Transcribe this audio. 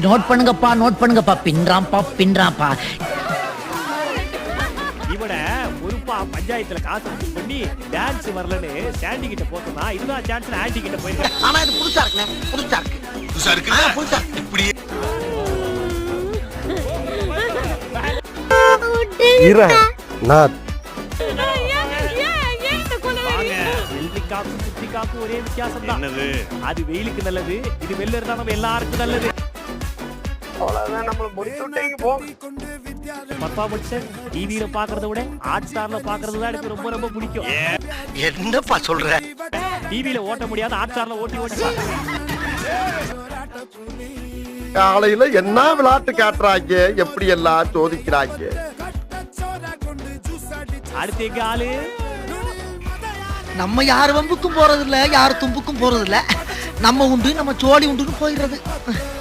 Note பண்ணுங்கப்பா பின்றாம்பா. இவட பொறுப்பா பஞ்சாயத்துல காசு வசூல் பண்ணி டான்ஸ் வரலன்னு சாண்டி கிட்ட போட்டோம்னா இதுதான் சான்ஸ் ஆண்டி கிட்ட போயிருக்கேன். ஆனா இது புதுசா இருக்கு இப்படி காப்பு ஒரே வித்தியாசம் தான். அது வெயிலுக்கு நல்லது, இது வெள்ள இருந்தா நம்ம எல்லாருக்கும் நல்லது. பர்ஃபார்மன்ஸ் டிவியில பாக்குறத விட ஹாட் ஸ்டார்ல பாக்குறது தான் எனக்கு ரொம்ப ரொம்ப பிடிக்கும். என்னப்பா சொல்ற? டிவியில ஓட்ட முடியாத ஹாட் ஸ்டார்ல ஓட்டி காலையில என்ன விளையாட்டு காட்டுறாங்க, எப்படி எல்லாம் சோதிக்கிறாங்க. அடுத்த எங்க ஆளு நம்ம யார் வம்புக்கும் போறது இல்ல, யார் தும்புக்கும் போறது இல்ல. நம்ம உண்டு நம்ம சோழி உண்டுன்னு போயிடுறது.